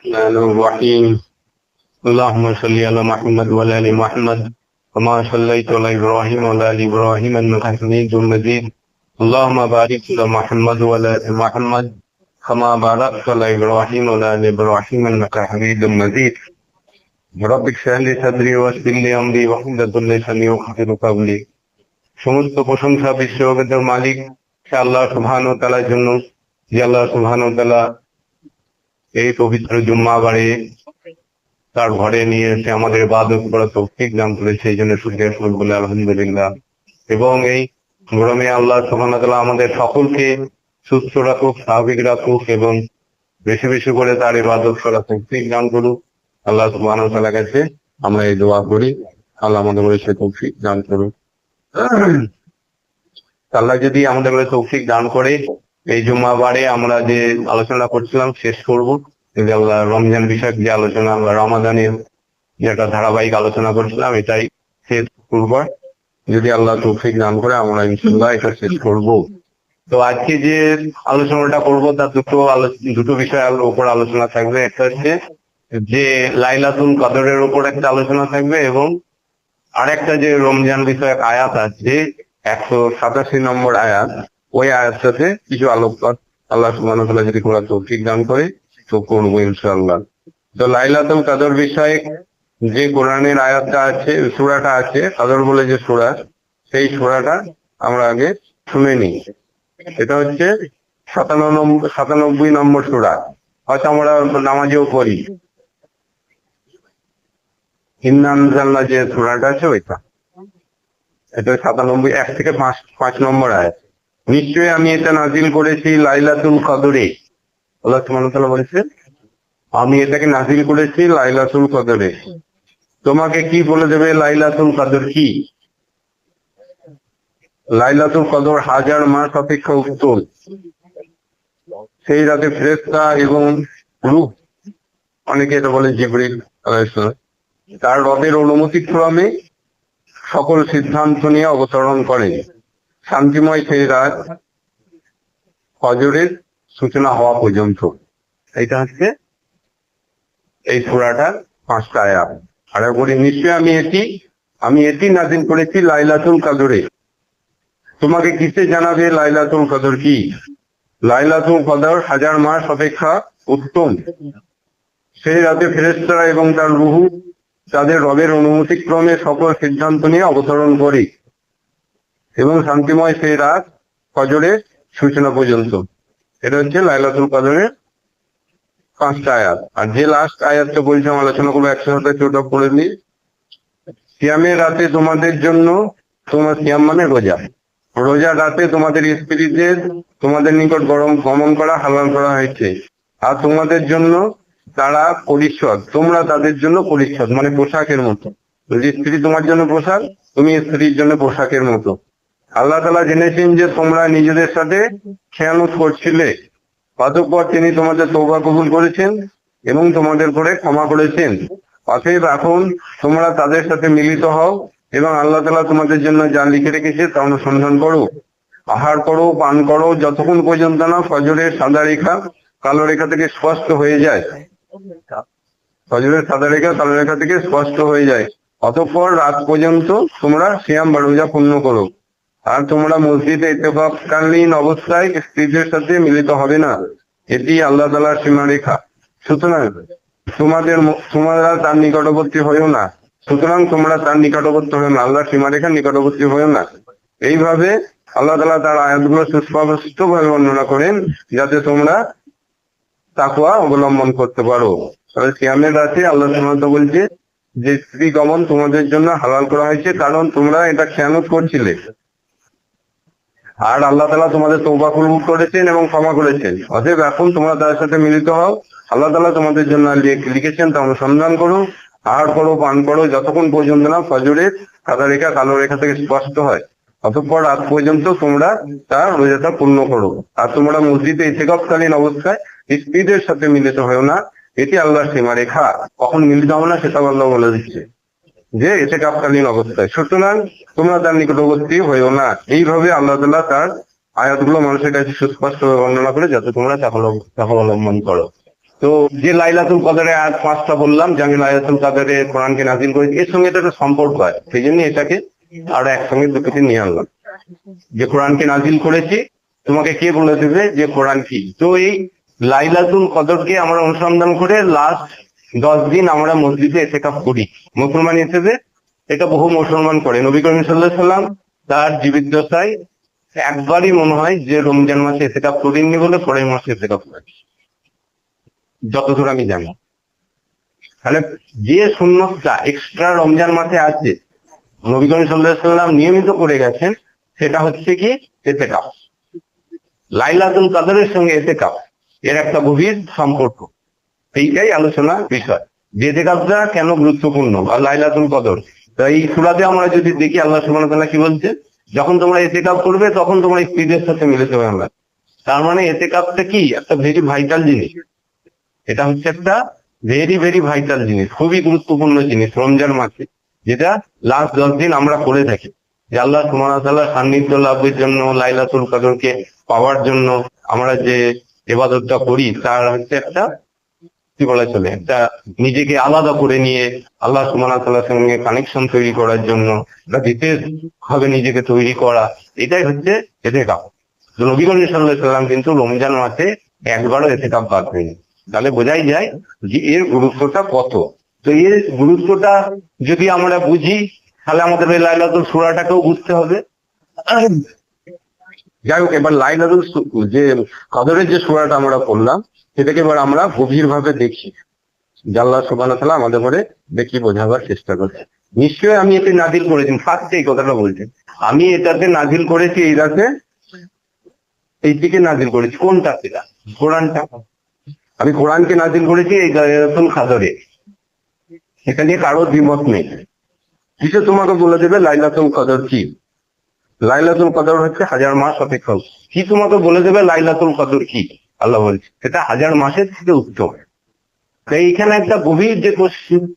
الرحمن الرحيم اللهم صل على محمد وعلى ال محمد كما صليت على ابراهيم وعلى ال ابراهيم انك حميد مجيد اللهم بارك على محمد وعلى ال محمد كما باركت على ابراهيم وعلى ال ابراهيم انك حميد مجيد رب اشرح لي صدري ويسر لي امري واحلل عقدة من لساني يفقهوا قولي। সমস্ত প্রশংসা বিশ্বজগতের মালিক সে আল্লাহ সুবহানাহু ওয়া তাআলার জন্য, যে আল্লাহ সুবহানাহু ওয়া তাআলা এই পবিত্র জুম্মাবারে তার ঘরে নিয়ে এসে আমাদের ইবাদত করার তৌফিক দান করেছে, এই জন্য শুকরিয়া বলে আলহামদুলিল্লাহ। এবং এই গরমে আল্লাহ সুবহানাহু ওয়া তাআলা আমাদের সকলকে সুস্থ রাখুক, স্বাভাবিক রাখুক এবং বেশি বেশি করে তার ইবাদত করার তৌফিক দান করুক। আল্লাহ সুবহানাহু ওয়া তাআলার কাছে আমরা এই দোয়া করি, আল্লাহ আমাদের সে তৌফিক দান করুক। আল্লাহ যদি আমাদের তৌফিক দান করে এই জুম্মাবারে আমরা যে আলোচনা করছিলাম শেষ করবো। আল্লাহ রমজান বিষয়ক যে আলোচনা, আমরা রমাদানের যে একটা ধারাবাহিক আলোচনা করছিলাম এটাই শেষ করবো, যদি আল্লাহ তৌফিক দান করে আমরা ইনশাআল্লাহ এটা শেষ করব। তো আজকে যে আলোচনাটা করবো তার দুটো বিষয়ের উপর আলোচনা থাকবে। একটা হচ্ছে যে লাইলাতুল কদরের উপর একটা আলোচনা থাকবে, এবং আরেকটা যে রমজান বিষয়ক আয়াত আছে 187 নম্বর আয়াত, ওই আয়াতটাতে কিছু আলোকপাত আল্লাহ সুবহানাহু ওয়া তাআলা যদি করার তৌফিক দান করে তো করবো ইনশাআল্লাহ। তো লাইলাতুল কদর বিষয়ে যে কোরআনের আয়াতটা আছে, সূরাটা আছে কদর বলে যে সূরা, সেই সূরাটা আমরা আগে শুনে নিই। এটা হচ্ছে 97 নম্বর সূরা, হয়তো আমরা নামাজেও পড়ি। ইন্না আনজালনা যে সূরাটা আছে ওইটা, এটা 97 1 থেকে 5 নম্বর আয়াত। নিশ্চয়ই আমি এটা নাজিল করেছি লাইলাতুল কদরে। আল্লাহ সুবহানাহু ওয়া তাআলা বলেছেন আমি এটাকে নাজিল করেছি লাইলাতুল কদরে। তোমাকে কি বলে দেবে লাইলাতুল কদর কি? লাইলাতুল কদর 1000 মাস অপেক্ষা উত্তম। সেই রাতে ফেরেশতা এবং রূহ, অনেকে এটা বলে জিবরিল আলাইহিস সালাম, তার রবের অনুমতি ক্রমে সকল সিদ্ধান্ত নিয়ে অবতরণ করেন। শান্তিময় সেই রাত ফজরের সূচনা হওয়া পর্যন্ত। এইটা হচ্ছে এই সূরাটার 5টা আয়াত। আর বলি নিশ্চয় আমি এটি নাজিল করেছি লাইলাতুল কদরে। তোমাকে কিসে জানাবে লাইলাতুল কদর কি? লাইলাতুল কদর 1000 মাস অপেক্ষা উত্তম। সেই রাতে ফেরেশতারা এবং তার রূহ তাদের রবের অনুমতি ক্রমে সকল সিদ্ধান্ত নিয়ে অবতরণ করে, এবং শান্তিময় সেই রাত ফজরের সূচনা পর্যন্ত। এটা হচ্ছে লাইলাতুল কদরের 5টা আয়াত। আর যে লাস্ট আয়াতটা বলছিলাম আলোচনা করবো 127 পড়ে নিই। সিয়ামের রাতে তোমাদের জন্য, তোমার সিয়াম মানে রোজা, রোজা রাতে তোমাদের স্ত্রীদের তোমাদের নিকট গমন করা হালাল করা হয়েছে, আর তোমাদের জন্য তারা পরিচ্ছদ, তোমরা তাদের জন্য পরিচ্ছদ মানে পোশাকের মতো। যদি স্ত্রী তোমার জন্য পোশাক, তুমি স্ত্রীর জন্য পোশাকের মতো। আল্লাহ তাআলা জেনেছেন যে তোমরা নিজেদের সাথে খেয়ানত করছিলে, অতঃপর তিনি তোমাদের তওবা কবুল করেছেন এবং তোমাদের করে ক্ষমা করেছেন। অতএব এখন তোমরা তাদের সাথে মিলিত হও এবং আল্লাহ তাআলা তোমাদের জন্য যা লিখে রেখেছে তা অনুসন্ধান করো। আহার করো, পান করো, যতক্ষণ পর্যন্ত না ফজরের সাদা রেখা কালো রেখা থেকে স্পষ্ট হয়ে যায়। ফজরের সাদা রেখা কালো রেখা থেকে স্পষ্ট হয়ে যায়। অতঃপর রাত পর্যন্ত তোমরা সিয়াম বা রোজা পূর্ণ করো। আর তোমরা মসজিদে ইতিকাফকালীন অবস্থায় স্ত্রীদের সাথে মিলিত হবে না, এটি আল্লাহ তাআলার সীমারেখা। সুতরাং তোমরা তার নিকটবর্তী হয়েও না। আল্লাহর সীমারেখার নিকটবর্তী হয়েও না। এইভাবে আল্লাহ তাআলা তার আয়াতগুলো সুস্পষ্ট ভাবে বর্ণনা করেন যাতে তোমরা তাকওয়া অবলম্বন করতে পারো। তাহলে সিয়ামের রাতে আল্লাহ সুবহানাহু ওয়া তাআলা বলছে যে স্ত্রী গমন তোমাদের জন্য হালাল করা হয়েছে, কারণ তোমরা এটা খেয়ানত করছিলে। আর আল্লাহ তাআলা তোমাদের তওবা কবুল করেছেন এবং ক্ষমা করেছেন। অতএব এখন তোমরা তাদের সাথে মিলিত হও। আল্লাহ তাআলা তোমাদের জন্য লিখেছেন তা অনুসন্ধান করো। আহার করো, পান করো, যতক্ষণ পর্যন্ত না ফজরের সাদা রেখা কালো রেখা থেকে স্পষ্ট হয়। অতঃপর রাত পর্যন্ত তোমরা তার রোজাটা পূর্ণ করো। আর তোমরা মসজিদে ইতিকাফকালীন অবস্থায় স্ত্রীদের সাথে মিলিত হও না, এটি আল্লাহর সীমারেখা। কখন মিলিত হবে না সেটা আল্লাহ বলে দিচ্ছে যে ইতিকাফকালীন অবস্থায়। সুতরাং তোমরা তার নিকটবর্তী হয়েও না। এইভাবে আল্লাহ তাআলা তার আয়াতগুলো মানুষের কাছে সুস্পষ্ট বর্ণনা করে যাতে তোমরা তাকে অবলম্বন করো। তো যে লাইলাতুল কদরে আজ 5টা বললাম যে আমি লাইলাতুল কদরে কোরআনকে নাজিল করেছি, এর সঙ্গে এটা একটা সম্পর্ক আছে, সেই জন্য এটাকে আরো একসঙ্গে দুটোকে নিয়ে আনলাম। যে কোরআনকে নাজিল করেছি, তোমাকে কে বলে দেবে যে কোরআন কি? তো এই লাইলাতুল কদরকে আমরা অনুসন্ধান করে লাস্ট 10 দিন আমরা মসজিদে এতেকাফ করি মুসলমান হিসেবে। এটা বহু মুসলমান করে। নবী করিম সাল্লাল্লাহু আলাইহি সাল্লাম তার জীবিদ্দশায় একবারই মনে হয় যে রমজান মাসে এতেকাফ করেননি বলে পরের মাসে এতেকাফ করেছে, যতদূর আমি জানি। তাহলে যে সুন্নতটা এক্সট্রা রমজান মাসে আছে, নবী করিম সাল্লাল্লাহু আলাইহি সাল্লাম নিয়মিত করে গেছেন, সেটা হচ্ছে কি এতেকাফ। লাইলাতুল কদরের সঙ্গে এতেকাফ এর একটা গভীর সম্পর্ক, এইটাই আলোচনা বিষয়। যে এতেকাফটা কেন গুরুত্বপূর্ণ বা লাইলাতুল কদর। তো এই সূরাতে আমরা যদি দেখি আল্লাহ সুবহানাহু ওয়া তাআলা কি বলছে, যখন তোমরা এতেকাফ করবে তখন তোমরা স্ত্রীদের সাথে মিলে যাবে। আমরা তার মানে এতেকাফটা কি একটা ভেরি ভাইটাল জিনিস। এটা হচ্ছে একটা ভেরি ভেরি ভাইটাল জিনিস, খুবই গুরুত্বপূর্ণ জিনিস রমজান মাসে, যেটা লাস্ট 10 দিন আমরা করে থাকি। যে আল্লাহ সুবহানাহু ওয়া তাআলার সান্নিধ্য লাভের জন্য, লাইলাতুল কদরকে পাওয়ার জন্য আমরা যে ইবাদতটা করি, তার হচ্ছে একটা কি বলা চলে, একটা নিজেকে আলাদা করে নিয়ে আল্লাহ সুবহানাহু ওয়া তাআলার সঙ্গে কানেকশন তৈরি করার জন্য একটা বিশেষ ভাবে নিজেকে তৈরি করা, এটাই হচ্ছে এতেকাফ। নবী করিম সাল্লাল্লাহু আলাইহি সাল্লাম কিন্তু রমজান মাসে একবারও এতেকাফ বাদ দেননি। তাহলে বোঝাই যায় যে এর গুরুত্বটা কত। তো এর গুরুত্বটা যদি আমরা বুঝি, তাহলে আমাদের এই লাইলাতুল সূরাটাকেও বুঝতে হবে। যাই হোক, এবার লাইলাতুল যে কদরের যে সূরাটা আমরা পড়লাম, সেটাকে এবার আমরা গভীর ভাবে দেখি। আল্লাহ সুবহানাহু ওয়া তাআলা আমাদের করে দেখি বোঝাবার চেষ্টা করছে। নিশ্চয়ই আমি এতে নাজিল করেছি, ফার্স্টে এই কথাটা বলছেন, আমি এটাতে নাজিল করেছি, এই রাতে এই দিকে নাজিল করেছি। কোনটা? সেটা কোরআনটা। আমি কোরআনকে নাজিল করেছি এই লাইলাতুল কদরে, এটা নিয়ে কারো দ্বিমত নেই। কিছু তোমাকে বলে দেবে লাইলাতুল কদর কি। লাইলাতুল কদর হচ্ছে 1000 মাস অপেক্ষা। কি তোমাকে বলে দেবে লাইলাতুল কদর কি? আল্লাহ বলছে সেটা 1000 মাসের থেকে উত্তম। তো এইখানে একটা গভীর যে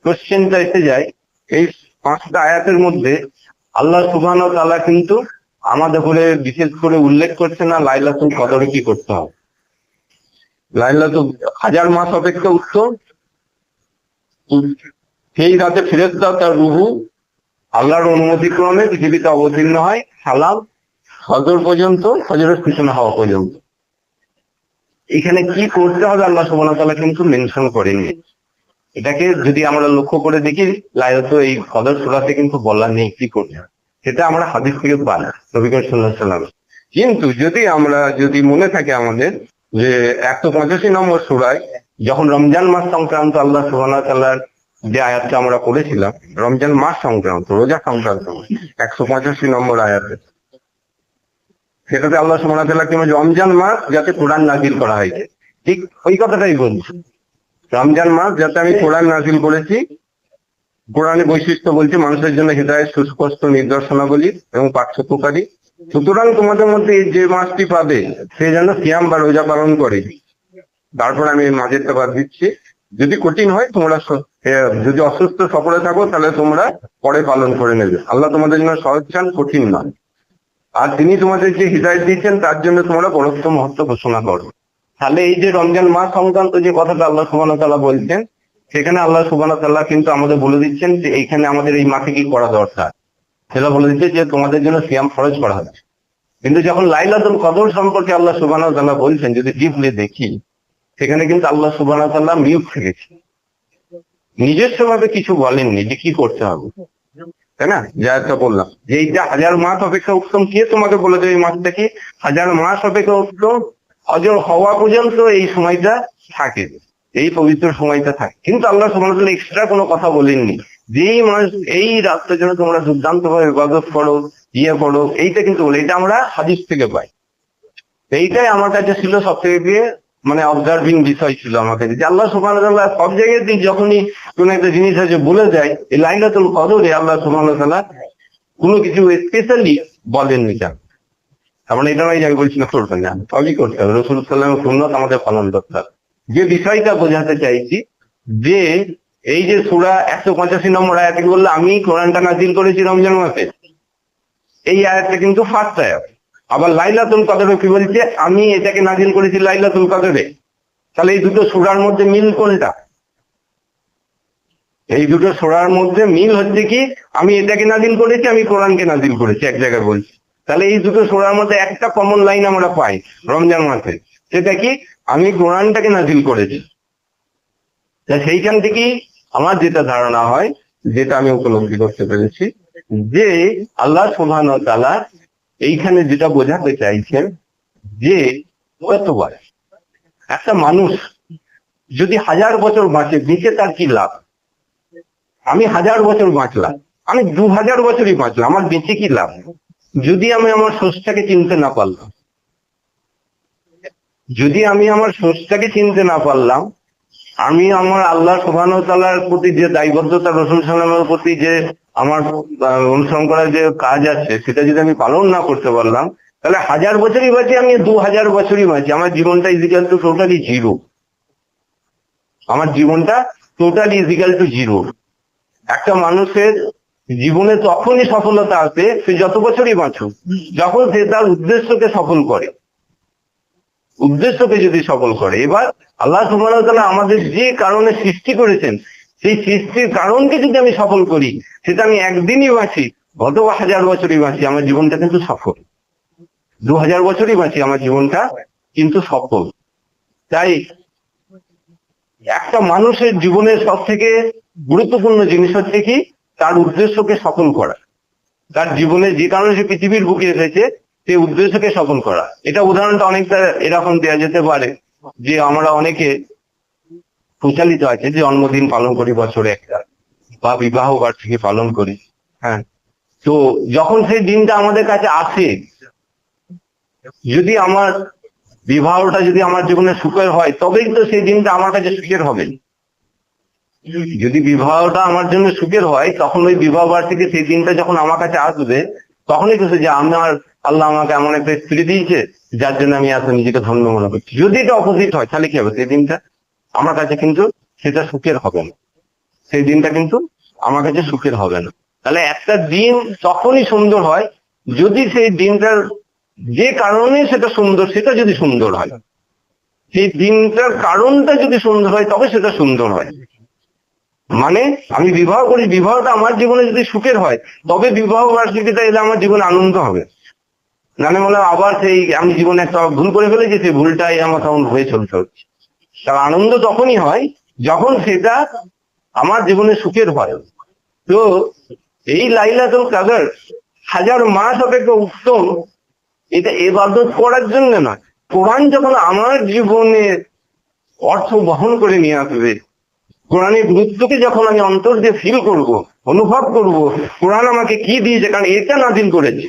কোশ্চেনটা এসে যায়, এই 5টা আয়াতের মধ্যে আল্লাহ সুবহানাহু ওয়া তাআলা কিন্তু আমাদের করে বিশেষ করে উল্লেখ করছে না লাইলাতুল কদরে কি করতে হবে। লাইলাতুল 1000 মাস অপেক্ষা উত্তম। সেই রাতে ফেরেশতা তার রূহু আল্লাহর অনুমতি ক্রমে পৃথিবীতে অবতীর্ণ হয় সালাম ফজর পর্যন্ত, ফজরের সূচনা হওয়া পর্যন্ত। এখানে কি করতে হবে আল্লাহ সুবহানাহু ওয়া তাআলা কিন্তু মেনশন করেননি। এটাকে যদি আমরা লক্ষ্য করে দেখি, লাইলাতুল এই কদর সূরাতে কিন্তু বলা নেই কি করতে হবে, সেটা আমরা হাদিস থেকে পাই নবী করিম সাল্লাল্লাহু আলাইহি ওয়াসাল্লাম। কিন্তু যদি মনে থাকে আমাদের যে 185 নম্বর সূরায় যখন রমজান মাস সংক্রান্ত আল্লাহ সুবহানাহু ওয়া তাআলার যে আয়াতটা আমরা পড়েছিলাম, রমজান মাস সংক্রান্ত, রোজা সংক্রান্ত 185 নম্বর আয়াতে, সেটাতে আল্লাহ সুবহানাহু ওয়া তাআলা কি বলেন, রমজান মাস যাতে কোরআন নাযিল করা হয়েছে, ঠিক ওই কথাটাই বলছি। রমজান মাস যাতে আমি কোরআন নাযিল করেছি। কোরআনের বৈশিষ্ট্য বলছে মানুষের জন্য হিদায়াত, সুস্পষ্ট নির্দেশনাবলী এবং পাঠ্যকারী। সুতরাং তোমাদের মধ্যে যে মাসটি পাবে সে যেন সিয়াম বা রোজা পালন করে। তারপর আমি মাঝেরটা বাদ দিচ্ছি, যদি কঠিন হয় তোমরা, যদি অসুস্থ সফরে থাকো তাহলে তোমরা পরে পালন করে নেবে। আল্লাহ তোমাদের জন্য সহজ চান, কঠিন নয়। আর তিনি তোমাদের যে হিদায়াত দিচ্ছেন তার জন্য তোমরা বড়ত্ব মহত্ব ঘোষণা করো। তাহলে এই যে রমজান মাস সংক্রান্ত যে কথাটা আল্লাহ সুবহানাহু ওয়া তাআলা বলছেন, সেখানে আল্লাহ সুবহানাহু ওয়া তাআলা কিন্তু আমাদের বলে দিচ্ছেন যে এইখানে আমাদের এই মাসে কি করা দরকার, সেটা বলে দিচ্ছে যে তোমাদের জন্য সিয়াম ফরজ করা হবে। কিন্তু যখন লাইলাতুল কদর সম্পর্কে আল্লাহ সুবহানাহু ওয়া তাআলা বলছেন, যদি ডিপলি দেখি, সেখানে কিন্তু আল্লাহ সুবহানাহু ওয়া তাআলা মিউট রেখেছে, নিজস্ব ভাবে কিছু বলেননি যে কি করতে হবে, তাই না? যা বললাম যে এইটা 1000 মাস অপেক্ষা উত্তম, কে তোমাকে বলে দেবে এই মাসটা কি 1000 মাস অপেক্ষা উত্তম? অজর হওয়া পর্যন্ত এই সময়টা থাকে, এই পবিত্র সময়টা থাকে। কিন্তু আল্লাহ সুবহানাহু ওয়া তাআলা এক্সট্রা কোনো কথা বলেননি যেই মাস এই রাতটার জন্য তোমরা দুর্দান্ত ভাবে ইবাদত করো, করো, এইটা কিন্তু বলে। এটা আমরা হাদিস থেকে পাই। এইটাই আমার কাছে ছিল সব থেকে মানে অবজার্ভিং বিষয় ছিল আমার কাছে, যে আল্লাহ সুবহানাহু ওয়া তাআলা সব জায়গায় যখনই কোন একটা জিনিস আছে বলে যায়, এই লাইলাতুল কদরে আল্লাহ সুবহানাহু ওয়া তাআলা কোনো কিছু স্পেশালি বলেননি। কেন? আমরা এটা নয় যে আমি বলছি না করবেন না, সবই করতে হবে। রাসূল সাল্লাল্লাহু আলাইহি ওয়াসাল্লামের সুন্নাত আমাদের পালন করতে হবে। যে বিষয়টা বোঝাতে চাইছি, যে এই যে সূরা 185 নম্বর আয়াতে বললো আমি কোরআনটা নাযিল করেছি রমজান মাসে, এই আয়াতটা কিন্তু ফার্স্ট আয়াত। আবার লাইলাতুল কদরে কি বলছে, আমি এটাকে নাযিল করেছি লাইলাতুল কদরে। তাহলে এই দুটো সূরার মধ্যে মিল কোনটা? এই দুটো সূরার মধ্যে মিল হচ্ছে কি, আমি এটাকে নাজিল করেছি, আমি কোরআনকে নাজিল করেছি, এক জায়গায় বলছি। তাহলে এই দুটো সূরার মধ্যে একটা কমন লাইন আমরা পাই রমজান মাসে, সেটা কি, আমি কোরআনটাকে নাজিল করেছি। তা সেইখান থেকেই আমার যেটা ধারণা হয়, যেটা আমি উপলব্ধি করতে পেরেছি, যে আল্লাহ সুবহানাহু ওয়া তাআলা এইখানে যেটা বোঝাতে চাইছেন, যে কতবার একটা মানুষ যদি 1000 বছর বাঁচে, বেঁচে তার কি লাভ? আমি 1000 বছর বাঁচলাম, আমি 2000 বছরই বাঁচলাম, আমার বেঁচে কি লাভ যদি আমি আমার স্রষ্টাকে চিনতে না পারলাম? যদি আমি আমার স্রষ্টাকে চিনতে না পারলাম, আমি আমার আল্লাহ সুবহানাহু ওয়া তাআলার প্রতি যে দায়বদ্ধতা, রাসূল সাল্লাল্লাহু আলাইহি ওয়াসাল্লামের প্রতি যে আমার অনুসরণ করার যে কাজ আছে, সেটা যদি আমি পালন না করতে পারলাম, তাহলে 1000 বছরই বাঁচি, আমি 2000 বছরই বাঁচি, আমার জীবনটা ইজিক্যাল টু টোটালি জিরো। আমার জীবনটা টোটালি ইজিক্যাল টু জিরো। একটা মানুষের জীবনে তখনই সফলতা আসে, সে যত বছরই বাঁচুক, যখন সে তার উদ্দেশ্যকে সফল করে। উদ্দেশ্যকে যদি সফল করে, এবার আল্লাহ সুবহানাহু ওয়া তাআলা আমাদের যে কারণে সৃষ্টি করেছেন, সেই সৃষ্টির কারণকে যদি আমি সফল করি, সেটা আমি একদিনই বাঁচি, গত 1000 বছরই বাঁচি, আমার জীবনটা কিন্তু সফল। 2000 বছরই বাঁচি, আমার জীবনটা কিন্তু সফল। তাই একটা মানুষের জীবনের সব থেকে গুরুত্বপূর্ণ জিনিস হচ্ছে কি, তার উদ্দেশ্যকে সফল করা। তার জীবনে যে কারণে সে পৃথিবীর বুকে এসেছে, সেই উদ্দেশ্যকে সফল করা। এটা উদাহরণটা অনেকটা এরকম দেওয়া যেতে পারে, যে আমরা অনেকে প্রচলিত আছে যে জন্মদিন পালন করি বছরে একটা, বা বিবাহ বার্ষিকী পালন করি। হ্যাঁ, তো যখন সেই দিনটা আমাদের কাছে আসে, যদি আমার বিবাহটা যদি আমার জীবনে সুখের হয়, তবেই তো সেই দিনটা আমার কাছে সুখের হবে। যদি বিবাহটা আমার জন্য সুখের হয়, তখন ওই বিবাহ বার্ষিকী সেই দিনটা যখন আমার কাছে আসবে, তখনই তো যে আমার আল্লাহ আমাকে এমন একটা স্ত্রী দিয়েছে, যার জন্য আমি এত নিজেকে ধন্য মনে করছি। যদি এটা অপোজিট হয়, তাহলে কি হবে? সেই দিনটা আমার কাছে কিন্তু সেটা সুখের হবে না। সেই দিনটা কিন্তু আমার কাছে সুখের হবে না। তাহলে একটা দিন তখনই সুন্দর হয়, যদি সেই দিনটার যে কারণে সেটা সুন্দর, সেটা যদি সুন্দর হয়। সেই দিনটার কারণটা যদি সুন্দর হয়, তবে সেটা সুন্দর হয়। মানে আমি বিবাহ করি, বিবাহটা আমার জীবনে যদি সুখের হয়, তবে বিবাহ বার্ষিকীটা এলে আমার জীবনে আনন্দ হবে। মানে বলে আবার সেই আমি জীবনে একটা ভুল করে ফেলেছি, সেই ভুলটাই আমার তখন হয়ে চলতে হচ্ছে। তার আনন্দ তখনই হয় যখন সেটা আমার জীবনে সুখের হয়। তো এই লাইলাতুল কদর 1000 মাস অপেক্ষা উত্তম, এটা ইবাদত করার জন্য নয়। কোরআন যখন আমার জীবনে অর্থ বহন করে নিয়ে আসবে, কোরআনের গুরুত্বকে যখন আমি অন্তর দিয়ে ফিল করব, অনুভব করব, কোরআন আমাকে কি দিয়েছে, কারণ এটা নাজিল করেছে,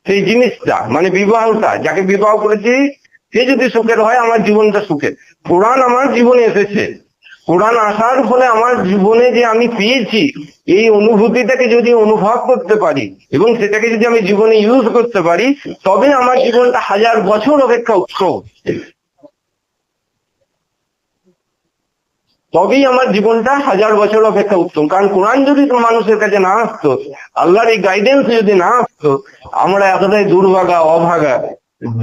সেই জিনিসটা মানে বিবাহটা, যাকে বিবাহ করেছি সে যদি সুখের হয়, আমার জীবনটা সুখের। কোরআন আমার জীবনে এসেছে, কোরআন আসার ফলে আমার জীবনে যে আমি পেয়েছি, এই অনুভূতিটাকে যদি অনুভব করতে পারি এবং সেটাকে যদি আমি জীবনে ইউজ করতে পারি, তবে আমার জীবনটা 1000 বছর অপেক্ষা উৎসব, তবেই আমার জীবনটা 1000 বছর অপেক্ষা উত্তম। কারণ কোরআন যদি মানুষের কাছে না আসতো, আল্লাহর এই গাইডেন্স যদি না আসতো, আমরা এতটাই দুর্ভাগা, অভাগা,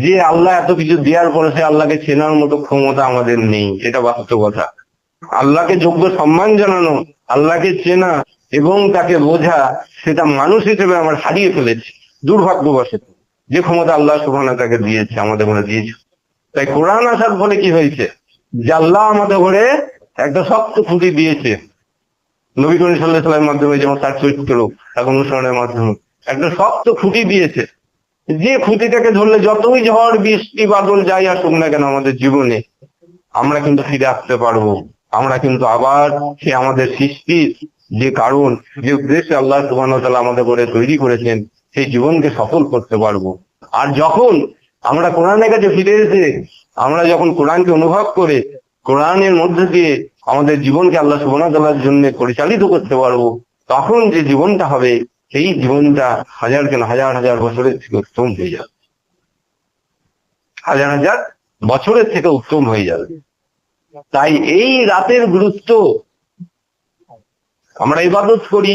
যে আল্লাহ এত কিছু দেওয়ার পরে সে আল্লাহকে চেনার মতো ক্ষমতা আমাদের নেই। এটা বাস্তবতা। আল্লাহকে যোগ্য সম্মান জানানো, আল্লাহকে চেনা এবং তাকে বোঝা, সেটা মানুষ হিসেবে আমরা হারিয়ে ফেলেছি দুর্ভাগ্যবশত। যে ক্ষমতা আল্লাহ সুবহানাহু ওয়া তাআলা দিয়েছে, আমাদের মনে দিয়েছে। তাই কোরআন আসার ফলে কি হয়েছে, যে আল্লাহ আমাদের ঘরে একটা শক্ত খুঁটি দিয়েছে। নবী করিম সাল্লাল্লাহু আলাইহি ওয়াসাল্লামের মাধ্যমে, যেমন তার চরিত্র তার অনুসরণের মাধ্যমে একটা শক্ত খুঁটি দিয়েছে, যে খুঁটিটাকে ধরলে যতই ঝড় বৃষ্টি বাদল যাই আসুক না কেন আমাদের জীবনে, আমরা কিন্তু ফিরে আসতে পারবো। আমরা কিন্তু আবার সে আমাদের সৃষ্টির যে কারণ, যে উদ্দেশ্যে আল্লাহ সুবহানাহু ওয়া তাআলা আমাদের করে তৈরি করেছেন, সেই জীবনকে সফল করতে পারবো। আর যখন আমরা কোরআনের কাছে ফিরে এসে, আমরা যখন কোরআনকে অনুভব করে, কোরআনের মধ্যে দিয়ে আমাদের জীবনকে আল্লাহ সুবহানাহু ওয়া তাআলার জন্য পরিচালিত করতে পারবো, তখন যে জীবনটা হবে, সেই জীবনটা 1000 কেন 1000 বছরের থেকে উত্তম হয়ে যাবে। 1000 বছরের থেকে উত্তম হয়ে যাবে। তাই এই রাতের গুরুত্ব, আমরা ইবাদত করি,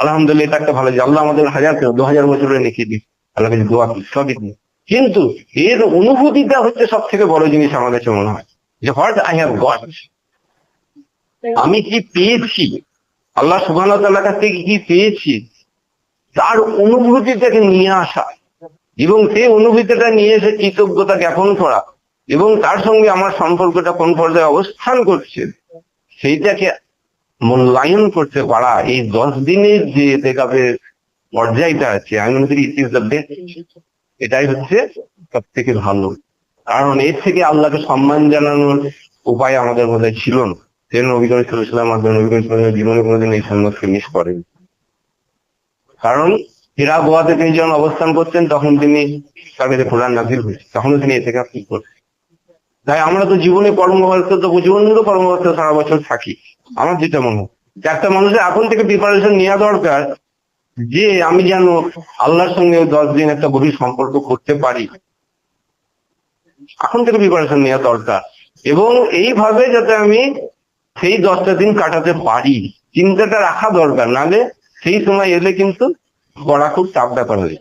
আলহামদুলিল্লাহ, এটা একটা ভালো, যে আল্লাহ আমাদের 1000 কেন 2000 বছরের নেকি দিই, আল্লাহ কাছে দোয়া করি, সবই দিই। কিন্তু এর অনুভূতিটা হচ্ছে সব থেকে বড় জিনিস আমার কাছে মনে হয়। যে হোয়াট আই হ্যাভ গট, আমি কি পেয়েছি, আল্লাহ সুবহানাহু ওয়া তাআলার কাছ থেকে কি পেয়েছি, তার অনুভূতিটাকে নিয়ে আসা এবং সেই অনুভূতিটা নিয়ে এসে কৃতজ্ঞতা জ্ঞাপন করা এবং তার সঙ্গে আমার সম্পর্কটা কোন পর্যায়ে অবস্থান করছে সেইটাকে মূল্যায়ন করতে পারা, এই 10 দিনের যে এতেকাফের পর্যায়টা আছে, আমি মনে করি ইট ইজ দ্য বেস্ট। এটাই হচ্ছে সব থেকে ভালো, কারণ এর থেকে আল্লাহকে সম্মান জানানোর উপায় আমাদের মধ্যে ছিল না। সেই নবী করিম সাল্লাল্লাহু আলাইহি ওয়াসাল্লাম নবী করিম সাল্লাল্লাহু আলাইহি ওয়াসাল্লাম জীবনে কোনোদিন এই সন্ন্যাসকে মিস করেন, কারণ হিরা গুহাতে তিনি যখন অবস্থান করতেন তখন তিনি তার কাছে কোরআন নাযিল হয়েছে, তখনও তিনি এতেকাফ করতেন। তাই আমরা তো জীবনে কর্মব্যস্ত, তো প্রচন্ড কর্মব্যস্ত সারা বছর থাকি। আমার যেটা মনে হয় একটা মানুষের এখন থেকে প্রিপারেশন নেওয়া দরকার যে আমি যেন আল্লাহর সঙ্গে 10 দিন একটা গভীর সম্পর্ক করতে পারি, এখন থেকে প্রিপারেশন নেওয়া দরকার এবং এইভাবে যাতে আমি সেই 10টা দিন কাটাতে পারি চিন্তাটা রাখা দরকার, নালে সেই সময় এলে কিন্তু করা খুব চাপ ব্যাপার হয়ে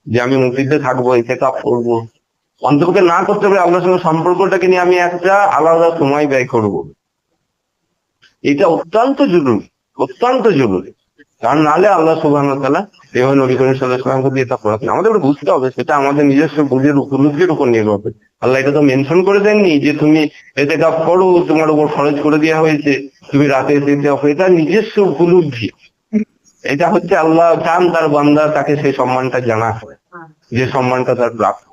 যে আমি মসজিদে থাকবো, ইতিকাফ করবো, অন্তপক্ষে না করতে পারে আল্লাহর সঙ্গে সম্পর্কটাকে নিয়ে আমি একটা আলাদা সময় ব্যয় করব। এটা অত্যন্ত জরুরি, অত্যন্ত জরুরি, কারণ নালে আল্লাহ সুবহানাহু ওয়া তাআলা এভাবে নবী করিম সাল্লাল্লাহু আলাইহি ওয়াসাল্লামকে দিয়ে তা পড়াতেন। আমাদের বুঝতে হবে সেটা আমাদের নিজস্ব বুঝের উপলব্ধির উপর নির্ভর করে। আল্লাহ এটা তো মেনশন করে দেননি যে তুমি ইতিকাফ করো, তোমার উপর ফরজ করে দেওয়া হয়েছে, তুমি রাতে ইতিকাফ, এটা নিজস্ব উপলব্ধি। এটা হচ্ছে আল্লাহ চান তার বান্দা তাকে সেই সম্মানটা জানা হয়, যে সম্মানটা তার প্রাপ্য,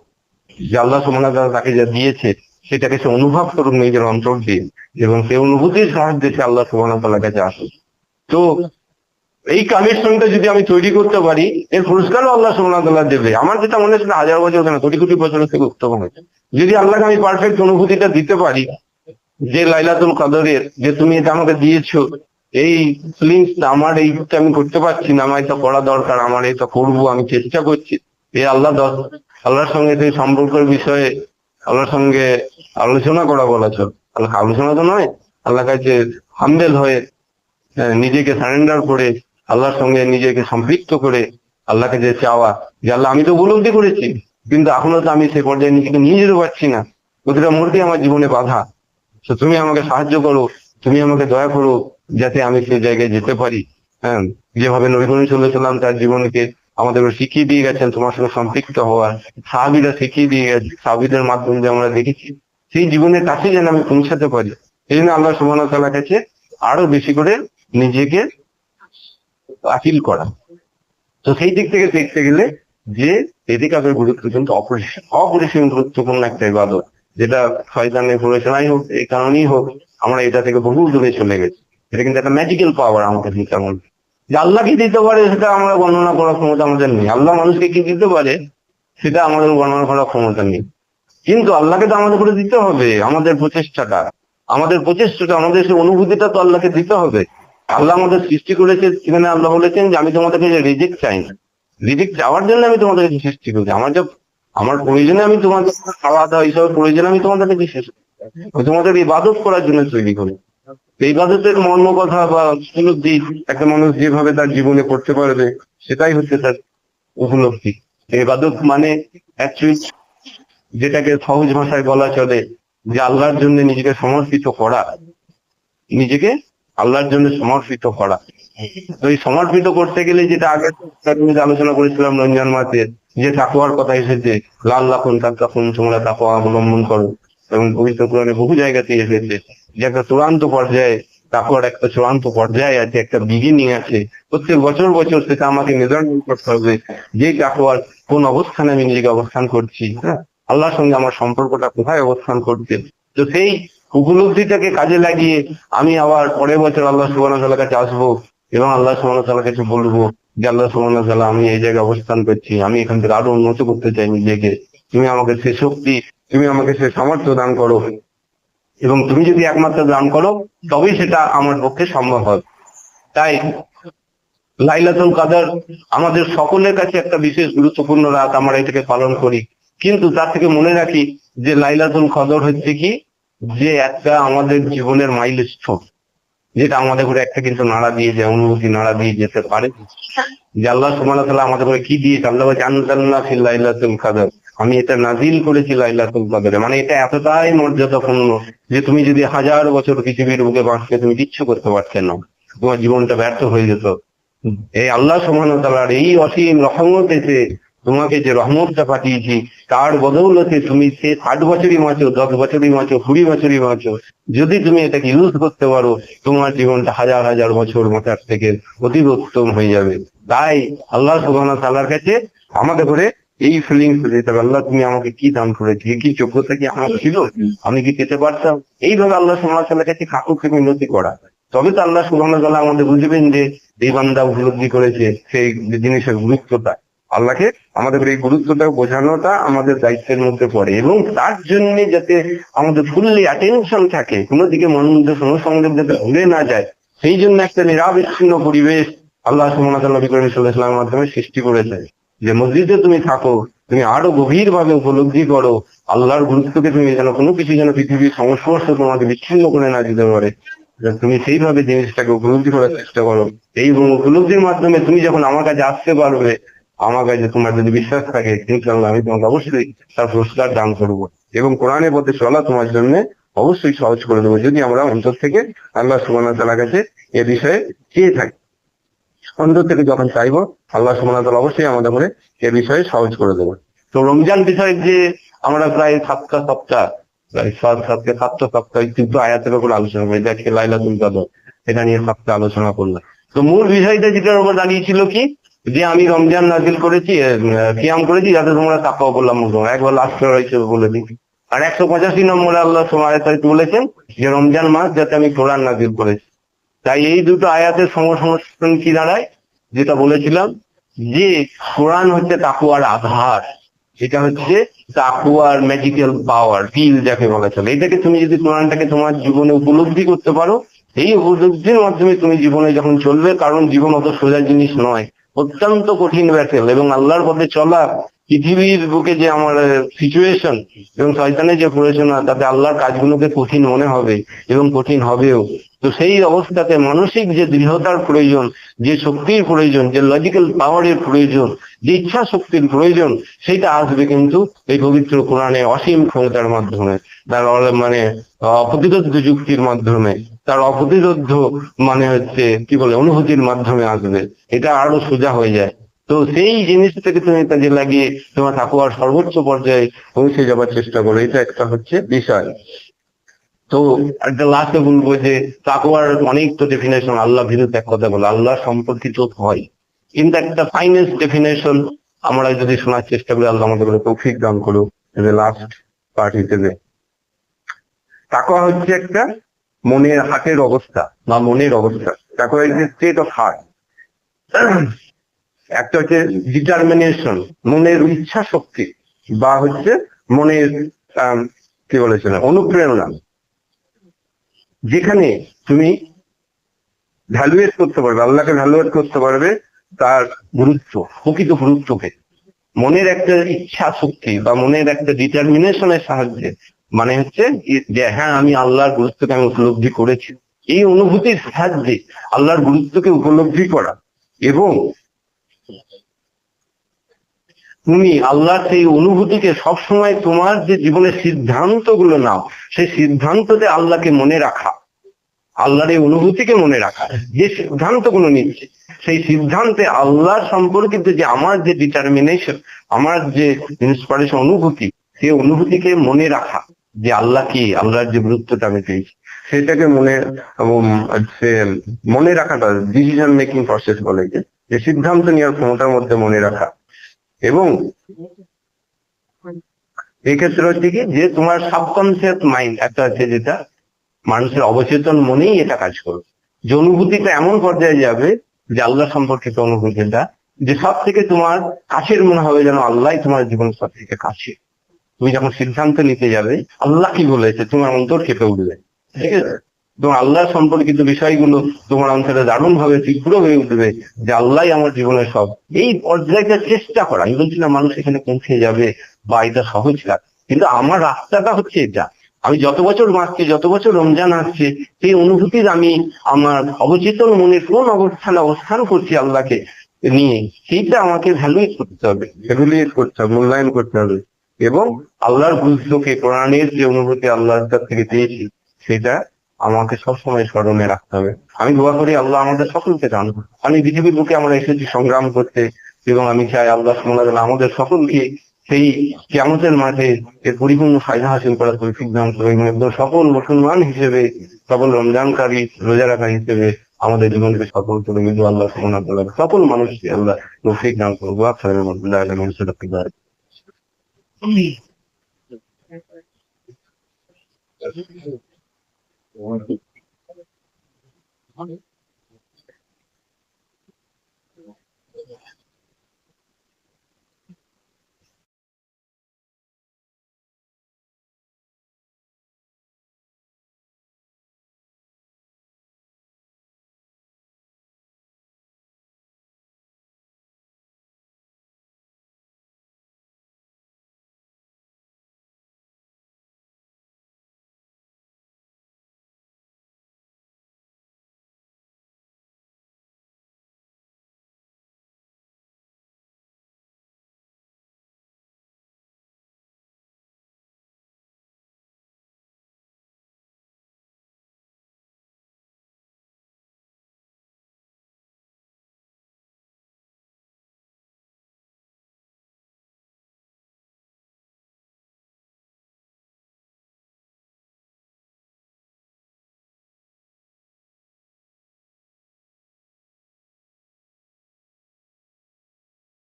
যে আল্লাহ সুবহানাহু ওয়া তাআলা তাকে যা দিয়েছে সেটাকে সে অনুভব করুক নিজের অন্তর দিয়ে এবং সেই অনুভূতির সাহায্যে সে আল্লাহ সুবহানাহু ওয়া তাআলার কাছে আসুক। তো এই কানেকশনটা যদি আমি তৈরি করতে পারি এর পুরস্কারও আল্লাহ সুবহানাহু ওয়া তাআলা দেবে। আমার যেটা মনে হচ্ছে হাজার বছর কেন, কোটি কোটি বছরের থেকে উত্তম হয়েছে যদি আল্লাহকে আমি পারফেক্ট অনুভূতিটা দিতে পারি যে লাইলাতুল কদরের, যে তুমি এটা আমাকে দিয়েছো, এই ফিলিংসটা আমার, এইটা আমি করতে পারছি না, আমার এটা করা দরকার, আমার এটা করবো, আমি চেষ্টা করছি, এই আল্লাহর সঙ্গে সেই সম্পর্কের বিষয়ে আল্লাহর সঙ্গে আলোচনা করা বলেছো। আল্লাহ আলোচনা তো নয়, আল্লাহর কাছে হাম্বেল হয়ে নিজেকে সারেন্ডার করে আল্লাহর সঙ্গে নিজেকে সম্পৃক্ত করে আল্লাহকে যে চাওয়া যে আল্লাহ আমি তো উপলব্ধি করেছি কিন্তু এখনো তো আমি সেই পর্যায়ে নিজেকে নিয়ে যেতে পারছি না, প্রতিটা মুহূর্তে আমার জীবনে বাধা, তো তুমি আমাকে সাহায্য করো, তুমি আমাকে দয়া করো যাতে আমি সেই জায়গায় যেতে পারি। হ্যাঁ, যেভাবে নবী করিম সাল্লাল্লাহু আলাইহি ওয়াসাল্লাম তার জীবনকে আমাদের শিখিয়ে দিয়ে গেছেন তোমার সঙ্গে সম্পৃক্ত হওয়ার, সাহাবীরা শিখিয়ে দিয়ে গেছে, সাহাবীদের মাধ্যমে যে আমরা দেখেছি সেই জীবনের কাছে যেন আমি পৌঁছাতে পারি। এই জন্য আল্লাহ সুবহানাহু ওয়া তাআলার কাছে আরো বেশি করে নিজেকে আপিল করা। তো সেই দিক থেকে দেখতে গেলে যে ইতিকাফের গুরুত্ব কিন্তু অপরিসীম গুরুত্বপূর্ণ একটা ইবাদত, যেটা শয়তানের প্ররোচনাই হোক, এই কারণেই হোক আমরা এটা থেকে বহু দূরে চলে গেছি। এটা কিন্তু একটা ম্যাজিক্যাল পাওয়ার আমাকে দিতে হবে, যে আল্লাহ কি দিতে পারে সেটা আমরা বর্ণনা করার ক্ষমতা আমাদের নেই, আল্লাহ মানুষকে কি দিতে পারে সেটা আমাদের বর্ণনা করার ক্ষমতা নেই, কিন্তু আল্লাহকে তো আমাদের করে দিতে হবে, আমাদের প্রচেষ্টাটা, আমাদের সেই অনুভূতিটা তো আল্লাহকে দিতে হবে। আল্লাহ আমাদের সৃষ্টি করেছে, সেখানে আল্লাহ বলেছেন যে আমি তোমাদেরকে রিজেক্ট চাই না, রিজেক্ট চাওয়ার জন্য আমি তোমাদেরকে সৃষ্টি করেছি, আমার প্রয়োজনে আমি তোমাদের খাওয়া দাওয়া হিসাবে প্রয়োজনে আমি তোমাদেরকে বিশেষ তোমাদের ইবাদত করার জন্য তৈরি করি। এই ইবাদতের মর্ম কথা বা উপলব্ধি একটা মানুষ যেভাবে তার জীবনে করতে পারবে সেটাই হচ্ছে তার উপলব্ধি। ইবাদত মানে অ্যাকচুয়ালি যেটাকে সহজ ভাষায় বলা চলে যে আল্লাহর জন্য নিজেকে সমর্পিত করা, নিজেকে আল্লাহর জন্য সমর্পিত করা। তো এই সমর্পিত করতে গেলে যেটা আগে আলোচনা করেছিলাম রমজান মাসে যে তাকওয়ার কথা এসেছে, লাআল্লাকুম তাত্তাকুন, তোমরা তাকওয়া অবলম্বন করো, এবং পবিত্র কোরআনে বহু জায়গাতে এসেছে যে একটা চূড়ান্ত পর্যায়ে তাকওয়ার একটা চূড়ান্ত পর্যায়ে আছে, একটা বিগিনিং আছে, প্রত্যেক বছর বছর সেটা আমাকে নির্ধারণ করতে হবে যে তাকওয়ার কোন অবস্থানে আমি নিজেকে অবস্থান করছি, হ্যাঁ, আল্লাহর সঙ্গে আমার সম্পর্কটা কোথায় অবস্থান করছে। তো সেই উপলব্ধিটাকে কাজে লাগিয়ে আমি আবার পরের বছর আল্লাহ সুবহানাহু ওয়া তাআলার কাছে আসবো এবং আল্লাহ সুবহানাহু ওয়া তাআলার কাছে বলবো যে আল্লাহ সুবহানাহু ওয়া তাআলা আমি এই জায়গায় অবস্থান করছি, আমি এখান থেকে আরো উন্নত করতে চাই নিজেকে, তুমি আমাকে সে শক্তি, তুমি আমাকে সে সামর্থ্য দান করো, এবং তুমি যদি একমাত্র দান করো তবেই সেটা আমার পক্ষে সম্ভব হবে। তাই লাইলাতুল কদর আমাদের সকলের কাছে একটা বিশেষ গুরুত্বপূর্ণ রাত, আমরা এটাকে পালন করি, কিন্তু তার থেকে মনে রাখি যে লাইলাতুল কদর হচ্ছে কি, যে একটা আমাদের জীবনের মাইলস্টোন, যেটা আমাদের করে একটা কিন্তু নাড়া দিয়ে যায়, অনুভূতি নাড়া দিয়ে যেতে পারে যে আল্লাহ সুবহানাহু ওয়া তাআলা আমাদের করে কি দিয়েছে। আল্লাহ বলছে আনজালনা ফিল লাইলাতুল কদর, আমি এটা নাজিল করেছি লাইলাতুল কদরে, মানে এটা এতটাই মর্যাদাপূর্ণ যে তুমি যদি 1000 বছর পৃথিবীর বুকে বাঁচতে তুমি কিচ্ছু করতে পারতে না, তোমার জীবনটা ব্যর্থ হয়ে যেত। এই আল্লাহ সুবহানাহু ওয়া তাআলার এই অসীম রহমত এসে তোমাকে যে রহমতটা পাঠিয়েছি তার বদৌলতে তুমি সে 60 বছরই বাঁচো, 10 বছরই বাঁচো, 20 বছরই বাঁচো, যদি তুমি এটাকে ইউজ করতে পারো তোমার জীবনটা হাজার হাজার বছর বাঁচার থেকে অতীব উত্তম হয়ে যাবে। তাই আল্লাহ সুবহানাহু ওয়া তাআলার কাছে আমাদের করে এই ফিলিংস দিতে হবে, আল্লাহ তুমি আমাকে কি দান করেছি, কি যোগ্যতা কি আমার ছিল, আমি কি পেতে পারতাম। এইভাবে আল্লাহ সুবহানাহু ওয়া তাআলার কাছে কাকুকে মিনতি করা, তবে তো আল্লাহ সুবহানাহু ওয়া তাআলা আমাদের বুঝবেন যে এই বান্দা উপলব্ধি করেছে সেই জিনিসের গুরুত্বটা। আল্লাহকে আমাদের এই গুরুত্বটা বোঝানোটা আমাদের দায়িত্বের মধ্যে পড়ে, এবং তার জন্য যাতে আমাদের ফুললি অ্যাটেনশন থাকে, কোনো দিকে মনোসংযোগ যাতে ঘুরে না যায়, সেই জন্য একটা নিরাবিচ্ছিন্ন পরিবেশ আল্লাহ সুবহানাহু ওয়া তাআলা নবী করিম সাল্লাল্লাহু আলাইহি ওয়াসাল্লামের মাধ্যমে সৃষ্টি করেছে, যে মসজিদে তুমি থাকো, তুমি আরো গভীর ভাবে উপলব্ধি করো আল্লাহর গুরুত্বকে, তুমি যেন কোনো কিছু যেন পৃথিবীর সংস্পর্শ তোমাকে বিচ্ছিন্ন করে না দিতে পারে, তুমি সেইভাবে জিনিসটাকে উপলব্ধি করার চেষ্টা করো। এই উপলব্ধির মাধ্যমে তুমি যখন আমার কাছে আসতে পারবে, আমার কাছে তোমার যদি বিশ্বাস থাকে, ইনশাআল্লাহ আমি তোমাকে অবশ্যই তার পুরস্কার দান করবো, এবং কোরআনের পথে চলা তোমার জন্য অবশ্যই সহজ করে দেবো, যদি আমরা অন্তর থেকে আল্লাহ সুবহানাহু ওয়া তাআলার কাছে এ বিষয়ে চেয়ে থাকি। অন্তর থেকে যখন চাইবো আল্লাহ সুবহানাহু ওয়া তাআলা অবশ্যই আমাদের করে এ বিষয়ে সহজ করে দেবো। তো রমজান বিষয়ে যে আমরা প্রায় 7টা সপ্তাহ, প্রায় 7 সপ্তাহ কিন্তু আয়াতের উপর আলোচনা করি, আজকে লাইলাতুল কদর এটা নিয়ে সপ্তাহ আলোচনা করলাম। তো মূল বিষয়টা যেটার উপর দাঁড়িয়েছিল কি, যে আমি রমজান নাজিল করেছি, কিয়াম করেছি যাতে তোমরা তাকওয়া বললাম, একবার লাস্ট হিসেবে বলে দিই। আর 185 নম্বরে আল্লাহ সুবহানাহু বলেছেন যে রমজান মাস যাতে আমি কোরআন নাজিল করেছি। তাই এই দুটো আয়াতের সমসংস্করণ কি দাঁড়ায়, যেটা বলেছিলাম যে কোরআন হচ্ছে তাকওয়ার আধার, এটা হচ্ছে তাকওয়ার ম্যাজিক্যাল পাওয়ার, ফিল যাকে বলা চলে। এটাকে তুমি যদি কোরআনটাকে তোমার জীবনে উপলব্ধি করতে পারো, এই উপলব্ধির মাধ্যমে তুমি জীবনে যখন চলবে, কারণ জীবন অত সোজা জিনিস নয়, অত্যন্ত কঠিন ব্যাটেল, এবং আল্লাহর পথে চলা পৃথিবীর বুকে যে আমার সিচুয়েশন এবং শয়তানের যে প্রয়োজনা, তাতে আল্লাহর কাজগুলোকে কঠিন মনে হবে এবং কঠিন হবেও। তো সেই অবস্থাতে মানসিক যে দৃঢ়তার প্রয়োজন, যে শক্তির প্রয়োজন, যে লজিক্যাল পাওয়ারের প্রয়োজন, যে ইচ্ছা শক্তির প্রয়োজন, সেটা আসবে কিন্তু এই পবিত্র কোরআনে অসীম ক্ষমতার মাধ্যমে, তার মানে অপ্রতিরোধ্য যুক্তির মাধ্যমে, তার অপ্রতিরোধ্য মানে হচ্ছে কি বলে অনুভূতির মাধ্যমে আসবে, এটা আরো সোজা হয়ে যায়। তো সেই জিনিসটাকে তুমি কাজে লাগিয়ে তোমার তাকওয়ার সর্বোচ্চ পর্যায়ে পৌঁছে যাবার চেষ্টা করো, এটা একটা হচ্ছে বিষয়। তো একটা লাস্টে বলবো যে তাকওয়ার অনেক তো ডেফিনেশন, আল্লাহ বিরুদ্ধে এক কথা বলে আল্লাহ সম্পর্কিত হয়, কিন্তু একটা ফাইনেস্ট ডেফিনেশন আমরা যদি শোনার চেষ্টা করি, আল্লাহ আমাদের তৌফিক দান করুক। লাস্ট পার্ট হিসেবে তাকওয়া হচ্ছে একটা মনের হার্টের অবস্থা বা মনের অবস্থা, তাকওয়া ইজ স্টেট অফ হার্ট। একটা হচ্ছে ডিটারমিনেশন, মনের ইচ্ছা শক্তি, বা হচ্ছে মনের কি বলেছিলাম অনুপ্রেরণা, যেখানে তুমি ভ্যালুয়েট করতে পারবে, আল্লাহকে ভ্যালুয়েট করতে পারবে তার গুরুত্ব, প্রকৃত গুরুত্বকে, মনের একটা ইচ্ছা শক্তি বা মনের একটা ডিটারমিনেশনের সাহায্যে, মানে হচ্ছে যে হ্যাঁ আমি আল্লাহর গুরুত্বকে আমি উপলব্ধি করেছি, এই অনুভূতির সাহায্যে আল্লাহর গুরুত্বকে উপলব্ধি করা, এবং তুমি আল্লাহর সেই অনুভূতিকে সবসময় তোমার যে জীবনের সিদ্ধান্ত গুলো নাও, সেই সিদ্ধান্ততে আল্লাহকে মনে রাখা, আল্লাহর এই অনুভূতিকে মনে রাখা, যে সিদ্ধান্ত গুলো নিচ্ছে সেই সিদ্ধান্তে আল্লাহ সম্পর্কিত যে আমার যে ডিটারমিনেশন, আমার যে ইন্সপিরেশন অনুভূতি, সেই অনুভূতিকে মনে রাখা, যে আল্লাহ কি, আল্লাহর যে গুরুত্বটা আমি পেয়েছি সেটাকে মনে রাখাটা ডিসিশন মেকিং প্রসেস বলে, যে সিদ্ধান্ত নেওয়ার ক্ষমতার মধ্যে মনে রাখা। এবং এই ক্ষেত্রে হচ্ছে কি, যে তোমার সাবকনসিয়াস মাইন্ড একটা আছে, যেটা মানুষের অবচেতন মনেই এটা কাজ করবে, যে অনুভূতিটা এমন পর্যায়ে যাবে যে আল্লাহ সম্পর্কিত অনুভূতিটা, যে সব থেকে তোমার কাছের মনে হবে যেন আল্লাহ তোমার জীবন সব থেকে কাছে। তুমি যখন সিদ্ধান্ত নিতে যাবে, আল্লাহ কি বলেছে তোমার অন্তর কেঁপে উঠবে, ঠিক আছে, তোমার আল্লাহ সম্পর্কিত বিষয়গুলো তোমার অন্তরে দারুণ ভাবে তীব্র হয়ে উঠবে, যে আল্লাহ আমার জীবনের সব। এই পর্যায়টা চেষ্টা করা, আমি বলছি না মানুষ এখানে পৌঁছে যাবে বা এটা সহজ কাজ, কিন্তু আমার রাস্তাটা হচ্ছে এটা। আমি যত বছর বাঁচছি, যত বছর রমজান আসছে, সেই অনুভূতির আমি আমার অবচেতন মনের কোন অবস্থান করছি আল্লাহকে নিয়ে, সেইটা আমাকে ভ্যালুয়েট করতে হবে, মূল্যায়ন করতে হবে, এবং আল্লাহর বুঝকে কোরআনের যে অনুভূতি আল্লাহর কাছ থেকে পেয়েছি সেটা আমাকে সবসময় স্মরণে রাখতে হবে। আমি দোয়া করি আল্লাহ আমাদের সকলকে দান করুন। আমি পৃথিবীর বুকে আমরা এসেছি সংগ্রাম করতে, এবং আমি চাই আল্লাহ সুবহানাহু ওয়া তাআলা আমাদের সকলকে সেই কিয়ামতের মাঠে এর পরিপূর্ণ ফায়দা হাসিল করার তৌফিক দান করুন, এবং সকল মুসলমান হিসেবে, সকল রমজানকারী রোজা রাখা হিসেবে আমাদের জীবনকে সফল করে কিন্তু আল্লাহ সুবহানাহু ওয়া তাআলা সকল মানুষকে আল্লাহ তৌফিক দান করুন। আসসালামু আলাইকুম।